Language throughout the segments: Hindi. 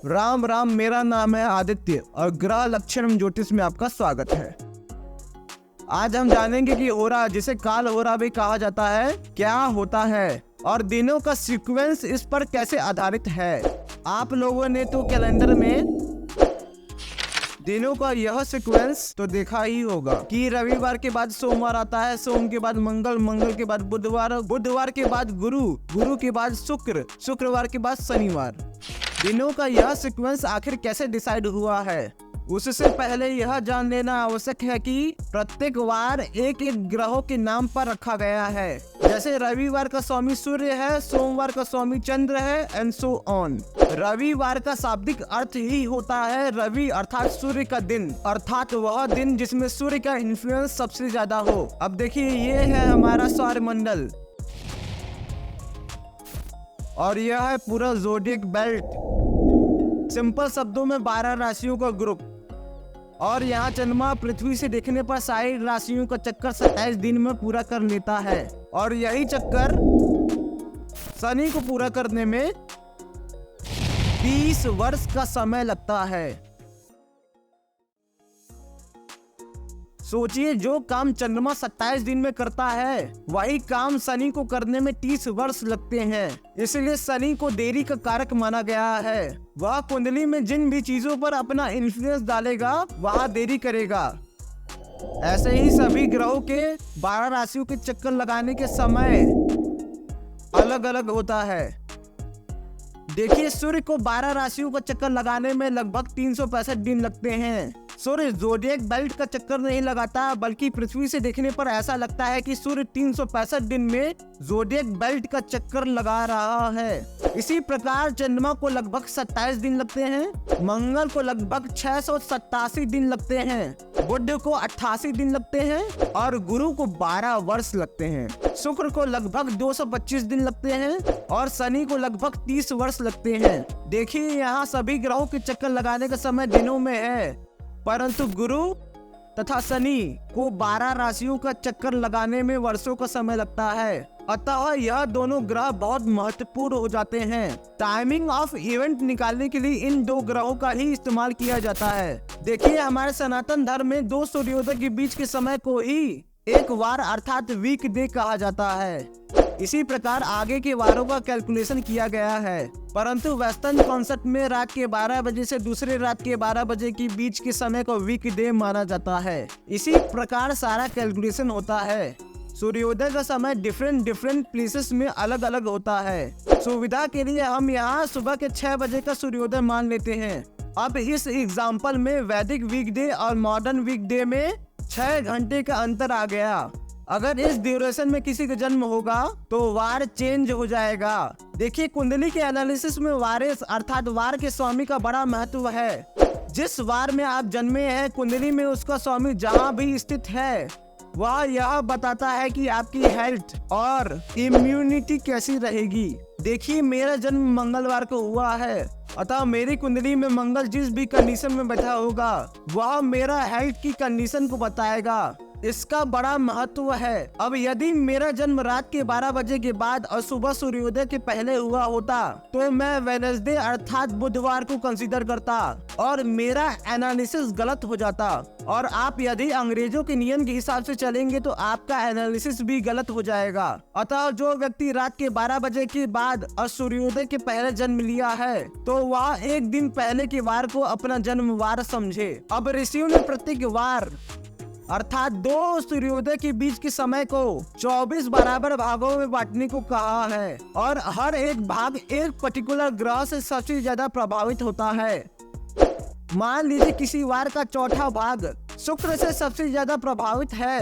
राम राम, मेरा नाम है आदित्य और ग्रह लक्षण ज्योतिष में आपका स्वागत है। आज हम जानेंगे कि होरा, जिसे काल होरा भी कहा जाता है, क्या होता है और दिनों का सीक्वेंस इस पर कैसे आधारित है। आप लोगों ने तो कैलेंडर में दिनों का यह सीक्वेंस तो देखा ही होगा कि रविवार के बाद सोमवार आता है, सोम के बाद मंगल, मंगल के बाद बुधवार, बुधवार के बाद गुरु, गुरु के बाद शुक्र, शुक्रवार के बाद शनिवार। दिनों का यह सीक्वेंस आखिर कैसे डिसाइड हुआ है, उससे पहले यह जान लेना आवश्यक है कि प्रत्येक वार एक एक ग्रहों के नाम पर रखा गया है। जैसे रविवार का स्वामी सूर्य है, सोमवार का स्वामी चंद्र है, एंड सो ऑन। रविवार का शाब्दिक अर्थ ही होता है रवि अर्थात सूर्य का दिन, अर्थात वह दिन जिसमें सूर्य का इन्फ्लुएंस सबसे ज्यादा हो। अब देखिए, ये है हमारा सौरमंडल और यह है पूरा ज़ोडिएक बेल्ट। सिंपल शब्दों में 12 राशियों का ग्रुप। और यहाँ चंद्रमा पृथ्वी से देखने पर सारी राशियों का चक्कर 27 दिन में पूरा कर लेता है और यही चक्कर शनि को पूरा करने में 20 वर्ष का समय लगता है। सोचिए, जो काम चंद्रमा 27 दिन में करता है वही काम शनि को करने में 30 वर्ष लगते हैं। इसलिए शनि को देरी का कारक माना गया है। वह कुंडली में जिन भी चीजों पर अपना इन्फ्लुएंस डालेगा वह देरी करेगा। ऐसे ही सभी ग्रहों के 12 राशियों के चक्कर लगाने के समय अलग अलग होता है। देखिए, सूर्य को 12 राशियों का चक्कर लगाने में लगभग 365 दिन लगते हैं। सूर्य ज़ोडिएक बेल्ट का चक्कर नहीं लगाता, बल्कि पृथ्वी से देखने पर ऐसा लगता है कि सूर्य 365 दिन में ज़ोडिएक बेल्ट का चक्कर लगा रहा है। इसी प्रकार चंद्रमा को लगभग 27 दिन लगते हैं, मंगल को लगभग 687 दिन लगते हैं, बुध को 88 दिन लगते हैं और गुरु को 12 वर्ष लगते हैं। शुक्र को लगभग 225 दिन लगते हैं और शनि को लगभग 30 वर्ष लगते हैं। देखिए, यहाँ सभी ग्रहों के चक्कर लगाने का समय दिनों में है, परंतु गुरु तथा शनि को 12 राशियों का चक्कर लगाने में वर्षों का समय लगता है। अतः यह दोनों ग्रह बहुत महत्वपूर्ण हो जाते हैं। टाइमिंग ऑफ इवेंट निकालने के लिए इन दो ग्रहों का ही इस्तेमाल किया जाता है। देखिए, हमारे सनातन धर्म में 2 सूर्योदय के बीच के समय को ही एक वार अर्थात वीक डे कहा जाता है। इसी प्रकार आगे के वारों का कैलकुलेशन किया गया है, परंतु वेस्टर्न कॉन्सेप्ट में रात के 12 बजे से दूसरे रात के 12 बजे के बीच के समय को वीक डे माना जाता है। इसी प्रकार सारा कैलकुलेशन होता है। सूर्योदय का समय डिफरेंट प्लेसेस में अलग अलग होता है। सुविधा के लिए हम यहाँ सुबह के 6 बजे का सूर्योदय मान लेते हैं। अब इस एग्जाम्पल में वैदिक वीकडे और मॉडर्न वीकडे में 6 घंटे का अंतर आ गया। अगर इस ड्यूरेशन में किसी का जन्म होगा तो वार चेंज हो जाएगा। देखिए, कुंडली के एनालिसिस में वारेस अर्थात वार के स्वामी का बड़ा महत्व है। जिस वार में आप जन्मे हैं, कुंडली में उसका स्वामी जहाँ भी स्थित है वह यह बताता है कि आपकी हेल्थ और इम्यूनिटी कैसी रहेगी। देखिए, मेरा जन्म मंगलवार को हुआ है, अतः मेरी कुंडली में मंगल जिस भी कंडीशन में बैठा होगा वह मेरा हेल्थ की कंडीशन को बताएगा। इसका बड़ा महत्व है। अब यदि मेरा जन्म रात के 12 बजे के बाद और सुबह सूर्योदय के पहले हुआ होता तो मैं वेडनेसडे अर्थात बुधवार को कंसीडर करता और मेरा एनालिसिस गलत हो जाता। और आप यदि अंग्रेजों के नियम के हिसाब से चलेंगे तो आपका एनालिसिस भी गलत हो जाएगा। अतः जो व्यक्ति रात के 12 बजे के बाद और सूर्योदय के पहले जन्म लिया है तो वह एक दिन पहले के वार को अपना जन्म वार समझे। अब ऋषियों ने प्रत्येक वार अर्थात 2 सूर्योदय के बीच के समय को 24 बराबर भागों में बांटने को कहा है और हर एक भाग एक पर्टिकुलर ग्रह से सबसे ज्यादा प्रभावित होता है। मान लीजिए किसी वार का चौथा भाग शुक्र से सबसे ज्यादा प्रभावित है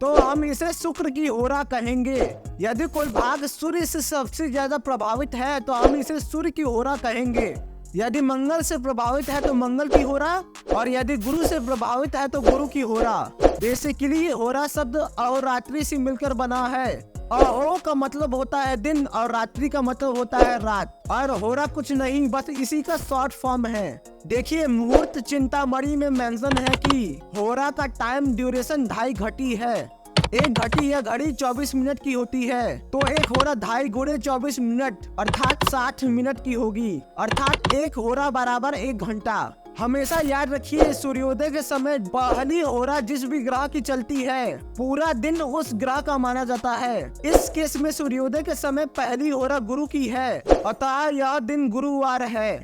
तो हम इसे शुक्र की होरा कहेंगे। यदि कोई भाग सूर्य से सबसे ज्यादा प्रभावित है तो हम इसे सूर्य की होरा कहेंगे। यदि मंगल से प्रभावित है तो मंगल की होरा और यदि गुरु से प्रभावित है तो गुरु की होरा। बेसिकली होरा शब्द अहोरात्रि से मिलकर बना है। अहो का मतलब होता है दिन और रात्रि का मतलब होता है रात, और होरा कुछ नहीं बस इसी का शॉर्ट फॉर्म है। देखिए, मुहूर्त चिंतामणि में मेंशन है कि होरा का टाइम ड्यूरेशन 2.5 घंटी है। एक घटी या घड़ी 24 मिनट की होती है, तो एक होरा 2.5 गुणे 24 मिनट अर्थात 60 मिनट की होगी, अर्थात एक होरा बराबर 1 घंटा। हमेशा याद रखिए, सूर्योदय के समय पहली होरा जिस भी ग्रह की चलती है, पूरा दिन उस ग्रह का माना जाता है। इस केस में सूर्योदय के समय पहली होरा गुरु की है, अतः यह दिन गुरुवार है।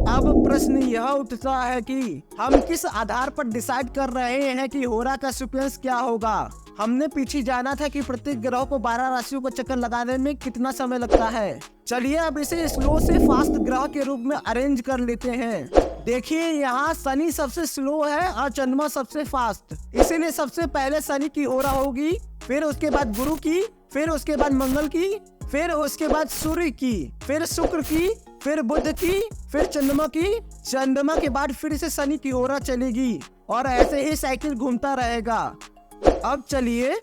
अब प्रश्न यह उठता है कि हम किस आधार पर डिसाइड कर रहे हैं कि होरा का सीक्वेंस क्या होगा। हमने पीछे जाना था कि प्रत्येक ग्रह को 12 राशियों का चक्कर लगाने में कितना समय लगता है। चलिए अब इसे स्लो से फास्ट ग्रह के रूप में अरेंज कर लेते हैं। देखिए, यहाँ शनि सबसे स्लो है और चंद्रमा सबसे फास्ट, इसीलिए सबसे पहले शनि की होरा होगी, फिर उसके बाद गुरु की, फिर उसके बाद मंगल की, फिर उसके बाद सूर्य की, फिर शुक्र की, फिर बुध की, फिर चंद्रमा की, चंद्रमा के बाद फिर से शनि की होरा चलेगी और ऐसे ही साइकिल घूमता रहेगा। अब चलिए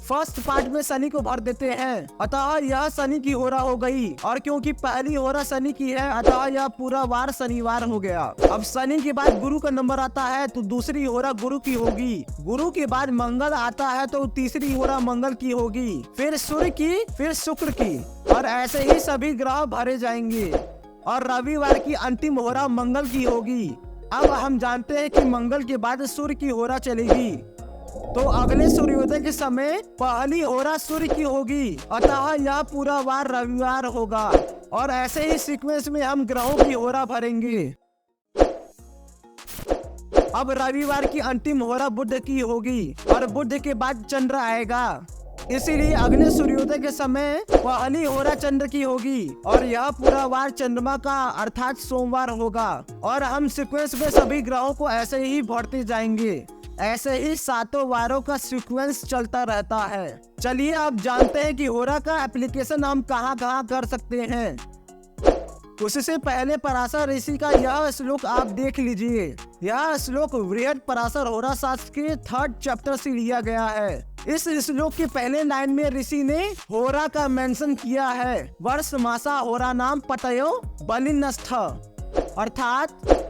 फर्स्ट पार्ट में शनि को भर देते हैं, अतः यह शनि की होरा हो गई, और क्योंकि पहली होरा शनि की है अतः यह पूरा वार शनिवार हो गया। अब शनि के बाद गुरु का नंबर आता है तो दूसरी होरा गुरु की होगी, गुरु के बाद मंगल आता है तो तीसरी होरा मंगल की होगी, फिर सूर्य की, फिर शुक्र की, और ऐसे ही सभी ग्रह भरे जाएंगे और रविवार की अंतिम होरा मंगल की होगी। अब हम जानते हैं कि मंगल के बाद सूर्य की होरा चलेगी, तो अगले सूर्योदय के समय पहली होरा सूर्य की होगी, अतः यह पूरा वार रविवार होगा, और ऐसे ही सीक्वेंस में हम ग्रहों की होरा भरेंगे। अब रविवार की अंतिम होरा बुध की होगी और बुध के बाद चंद्र आएगा, इसीलिए अगले सूर्योदय के समय पहली होरा चंद्र की होगी और यह पूरा वार चंद्रमा का अर्थात सोमवार होगा, और हम सीक्वेंस में सभी ग्रहों को ऐसे ही भरते जाएंगे। ऐसे ही 7 वारों का सीक्वेंस चलता रहता है। चलिए अब जानते हैं कि होरा का एप्लीकेशन हम कहाँ कहाँ कर सकते हैं। उससे पहले पराशर ऋषि का यह श्लोक आप देख लीजिए। यह श्लोक बृहद पराशर होरा शास्त्र के 3rd चैप्टर से लिया गया है। इस श्लोक के पहले लाइन में ऋषि ने होरा का मेंशन किया है, वर्ष मासा होरा नाम पतयो बलिनस्थ, अर्थात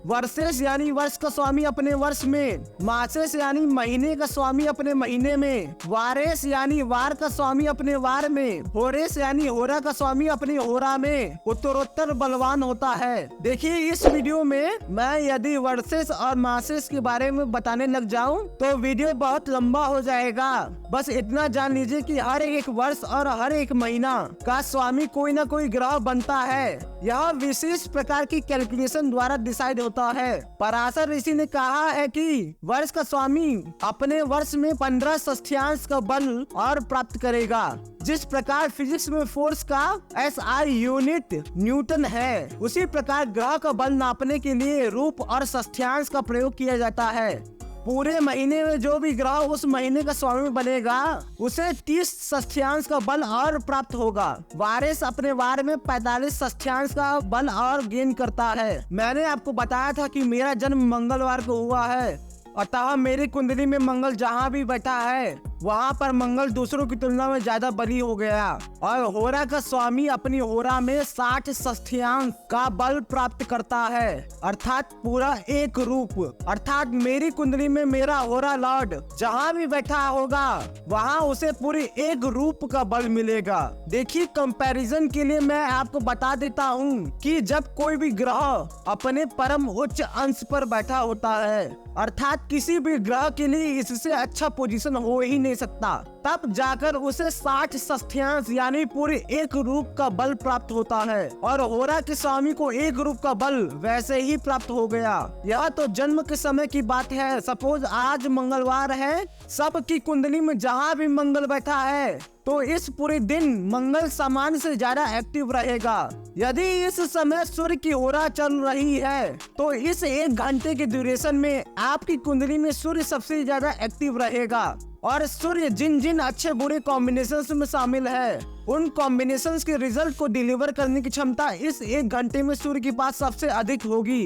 वर्षेस यानी वर्ष का स्वामी अपने वर्ष में, मासेस यानी महीने का स्वामी अपने महीने में, वारेस यानी वार का स्वामी अपने वार में, होरेस यानी होरा का स्वामी अपनी होरा में उत्तरोत्तर बलवान होता है। देखिए, इस वीडियो में मैं यदि वर्षेस और मासेस के बारे में बताने लग जाऊं तो वीडियो बहुत लंबा हो जाएगा। बस इतना जान लीजिए कि हर एक वर्ष और हर एक महीना का स्वामी कोई ना कोई ग्रह बनता है। यह विशेष प्रकार की कैलकुलेशन द्वारा डिसाइड होता है। पराशर ऋषि ने कहा है कि वर्ष का स्वामी अपने वर्ष में 15 षष्ठ्यांश का बल और प्राप्त करेगा। जिस प्रकार फिजिक्स में फोर्स का SI यूनिट न्यूटन है, उसी प्रकार ग्रह का बल नापने के लिए रूप और षष्ठ्यांश का प्रयोग किया जाता है। पूरे महीने में जो भी ग्रह उस महीने का स्वामी बनेगा उसे 30 षष्ठ्यांश का बल और प्राप्त होगा। वारेस अपने वार में 45 षष्ठ्यांश का बल और गेन करता है। मैंने आपको बताया था कि मेरा जन्म मंगलवार को हुआ है, अतः मेरी कुंडली में मंगल जहाँ भी बैठा है वहाँ पर मंगल दूसरों की तुलना में ज्यादा बली हो गया, और होरा का स्वामी अपनी होरा में 60 षष्ठ्यांश का बल प्राप्त करता है, अर्थात पूरा एक रूप। अर्थात मेरी कुंडली में मेरा होरा लॉर्ड जहाँ भी बैठा होगा वहाँ उसे पूरे एक रूप का बल मिलेगा। देखिए, कंपैरिजन के लिए मैं आपको बता देता हूँ कि जब कोई भी ग्रह अपने परम उच्च अंश पर बैठा होता है, अर्थात किसी भी ग्रह के लिए इससे अच्छा पोजीशन हो ही नहीं सकता, तब जाकर उसे 60 षष्ठ्यांश यानी पूरे एक रूप का बल प्राप्त होता है, और होरा के स्वामी को एक रूप का बल वैसे ही प्राप्त हो गया। यह तो जन्म के समय की बात है। सपोज आज मंगलवार है, सबकी कुंडली में जहाँ भी मंगल बैठा है तो इस पूरे दिन मंगल सामान्य से ज्यादा एक्टिव रहेगा। यदि इस समय सूर्य की होरा चल रही है तो इस 1 घंटे के ड्यूरेशन में आपकी कुंडली में सूर्य सबसे ज्यादा एक्टिव रहेगा, और सूर्य जिन जिन अच्छे बुरे कॉम्बिनेशंस में शामिल है उन कॉम्बिनेशंस के रिजल्ट को डिलीवर करने की क्षमता इस 1 घंटे में सूर्य के पास सबसे अधिक होगी।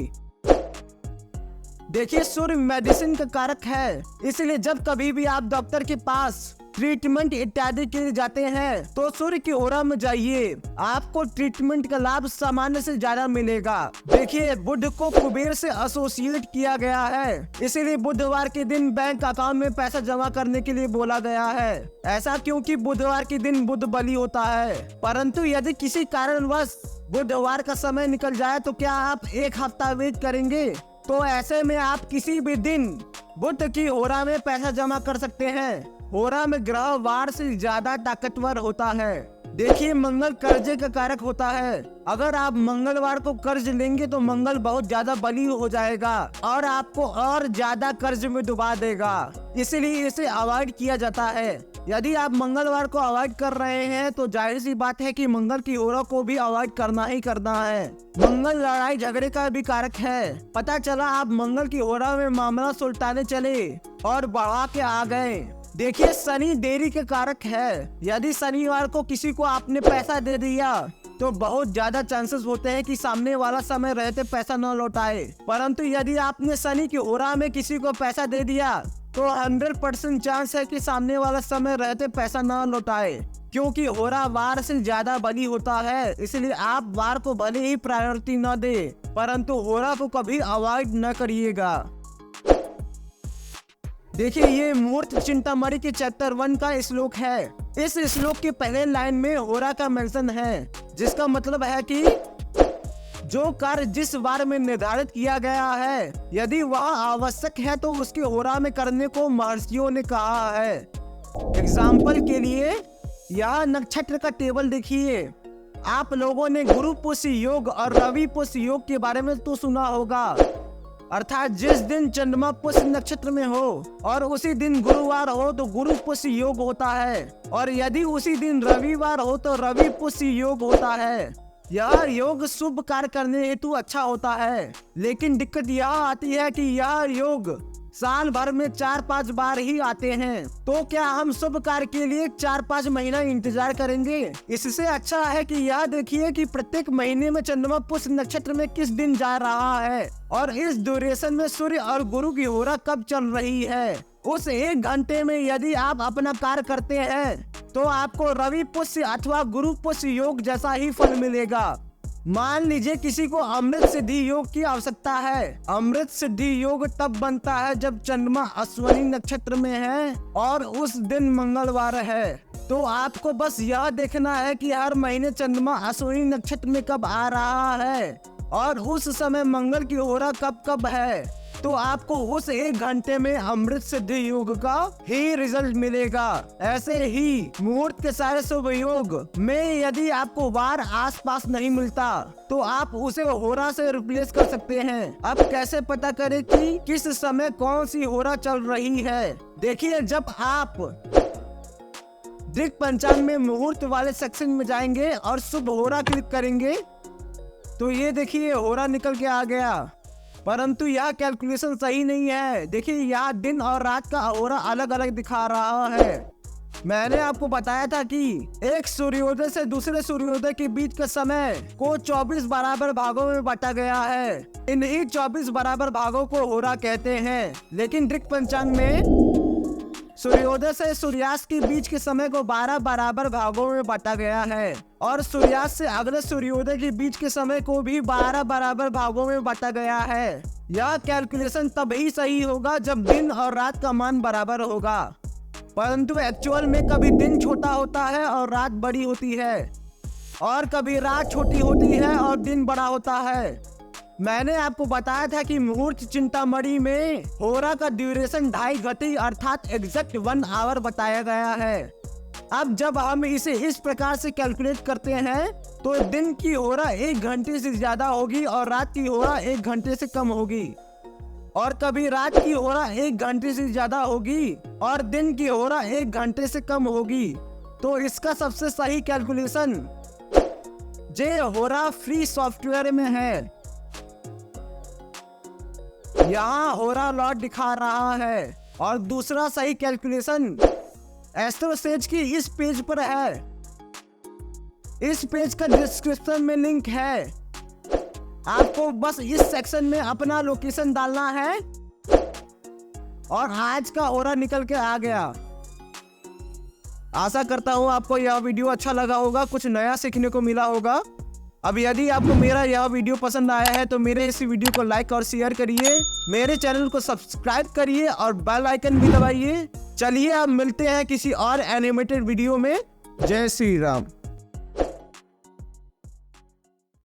देखिए सूर्य मेडिसिन का कारक है, इसलिए जब कभी भी आप डॉक्टर के पास ट्रीटमेंट इत्यादि के लिए जाते हैं तो सूर्य की ओरा में जाइए, आपको ट्रीटमेंट का लाभ सामान्य से ज्यादा मिलेगा। देखिए बुध को कुबेर से एसोसिएट किया गया है, इसीलिए बुधवार के दिन बैंक अकाउंट में पैसा जमा करने के लिए बोला गया है। ऐसा क्योंकि बुधवार के दिन बुध बलि होता है। परंतु यदि किसी कारणवश बुधवार का समय निकल जाए तो क्या आप एक हफ्ता वेट करेंगे? तो ऐसे में आप किसी भी दिन बुध की होरा में पैसा जमा कर सकते हैं। होरा में ग्रह वार से ज्यादा ताकतवर होता है। देखिए मंगल कर्जे का कारक होता है, अगर आप मंगलवार को कर्ज लेंगे तो मंगल बहुत ज्यादा बली हो जाएगा और आपको और ज्यादा कर्ज में डुबा देगा, इसलिए इसे अवॉइड किया जाता है। यदि आप मंगलवार को अवॉइड कर रहे हैं तो जाहिर सी बात है कि मंगल की होरा को भी अवॉइड करना ही करना है। मंगल लड़ाई झगड़े का भी कारक है। पता चला आप मंगल की होरा में मामला सुलटाने चले और बढ़ा के आ गए। देखिए शनि देरी के कारक है, यदि शनिवार को किसी को आपने पैसा दे दिया तो बहुत ज्यादा चांसेस होते हैं कि सामने वाला समय रहते पैसा न लौटाए। परंतु यदि आपने शनि की होरा में किसी को पैसा दे दिया तो 100% चांस है कि सामने वाला समय रहते पैसा न लौटाए, क्योंकि होरा वार से ज्यादा बली होता है। इसलिए आप वार को भले ही प्रायोरिटी न दे, परंतु होरा को कभी अवॉइड न करिएगा। देखिए ये मुहूर्त चिंतामणि के चैप्टर 1 का श्लोक है। इस श्लोक के पहले लाइन में होरा का मेंशन है, जिसका मतलब है कि जो कार्य जिस वार में निर्धारित किया गया है यदि वह आवश्यक है तो उसके होरा में करने को महर्षियों ने कहा है। एग्जाम्पल के लिए यह नक्षत्र का टेबल देखिए। आप लोगों ने गुरु पुष्य योग और रवि पुष्य योग के बारे में तो सुना होगा, अर्थात जिस दिन चंद्रमा पुष्य नक्षत्र में हो और उसी दिन गुरुवार हो तो गुरु पुष्य योग होता है, और यदि उसी दिन रविवार हो तो रवि पुष्य योग होता है। यह योग शुभ कार्य करने हेतु अच्छा होता है, लेकिन दिक्कत यह आती है कि यह योग साल भर में 4-5 बार ही आते हैं। तो क्या हम शुभ कार्य के लिए 4-5 महीना इंतजार करेंगे? इससे अच्छा है कि यह देखिए कि प्रत्येक महीने में चंद्रमा पुष्य नक्षत्र में किस दिन जा रहा है और इस ड्यूरेशन में सूर्य और गुरु की होरा कब चल रही है। उस 1 घंटे में यदि आप अपना कार्य करते हैं तो आपको रवि पुष्य अथवा गुरु पुष्य योग जैसा ही फल मिलेगा। मान लीजिए किसी को अमृत सिद्धि योग की आवश्यकता है। अमृत सिद्धि योग तब बनता है जब चंद्रमा अश्विनी नक्षत्र में है और उस दिन मंगलवार है। तो आपको बस यह देखना है कि हर महीने चंद्रमा अश्विनी नक्षत्र में कब आ रहा है और उस समय मंगल की होरा कब कब है, तो आपको उस 1 घंटे में अमृत सिद्धि योग का ही रिजल्ट मिलेगा। ऐसे ही मुहूर्त के सारे शुभ योग में यदि आपको वार आसपास नहीं मिलता तो आप उसे होरा से रिप्लेस कर सकते हैं। अब कैसे पता करें कि किस समय कौन सी होरा चल रही है? देखिए जब आप दिक पंचांग में मुहूर्त वाले सेक्शन में जाएंगे और शुभ होरा क्लिक करेंगे तो ये देखिए होरा निकल के आ गया, परंतु यह कैलकुलेशन सही नहीं है। देखिए यहाँ दिन और रात का होरा अलग अलग दिखा रहा है। मैंने आपको बताया था कि एक सूर्योदय से दूसरे सूर्योदय के बीच का समय को 24 बराबर भागों में बांटा गया है। इन्हीं 24 बराबर भागों को होरा कहते हैं, लेकिन दिक पंचांग में सूर्योदय से सूर्यास्त के बीच के समय को 12 बराबर भागों में बांटा गया है और सूर्यास्त से अगले सूर्योदय के बीच के समय को भी 12 बराबर भागों में बांटा गया है। यह कैलकुलेशन तभी सही होगा जब दिन और रात का मान बराबर होगा, परंतु एक्चुअल में कभी दिन छोटा होता है और रात बड़ी होती है और कभी रात छोटी होती है और दिन बड़ा होता है। मैंने आपको बताया था कि मुहूर्त चिंतामणि में होरा का ड्यूरेशन 2.5 घंटे अर्थात एग्जैक्ट 1 आवर बताया गया है। अब जब हम इसे इस प्रकार से कैलकुलेट करते हैं तो दिन की होरा 1 घंटे से ज्यादा होगी और रात की होरा 1 घंटे से कम होगी, और कभी रात की होरा 1 घंटे से ज्यादा होगी और दिन की होरा 1 घंटे से कम होगी। तो इसका सबसे सही कैलकुलेशन जे होरा फ्री सॉफ्टवेयर में है। यहाँ होरा लॉट दिखा रहा है और दूसरा सही कैलकुलेशन एस्ट्रोसेज की इस पेज पर है। इस पेज का डिस्क्रिप्शन में लिंक है। आपको बस इस सेक्शन में अपना लोकेशन डालना है और आज का ऑरा निकल के आ गया। आशा करता हूँ आपको यह वीडियो अच्छा लगा होगा, कुछ नया सीखने को मिला होगा। अब यदि आपको मेरा यह वीडियो पसंद आया है तो मेरे इस वीडियो को लाइक और शेयर करिए, मेरे चैनल को सब्सक्राइब करिए और बेल आइकन भी दबाइए। चलिए अब मिलते हैं किसी और एनिमेटेड वीडियो में। जय श्री राम।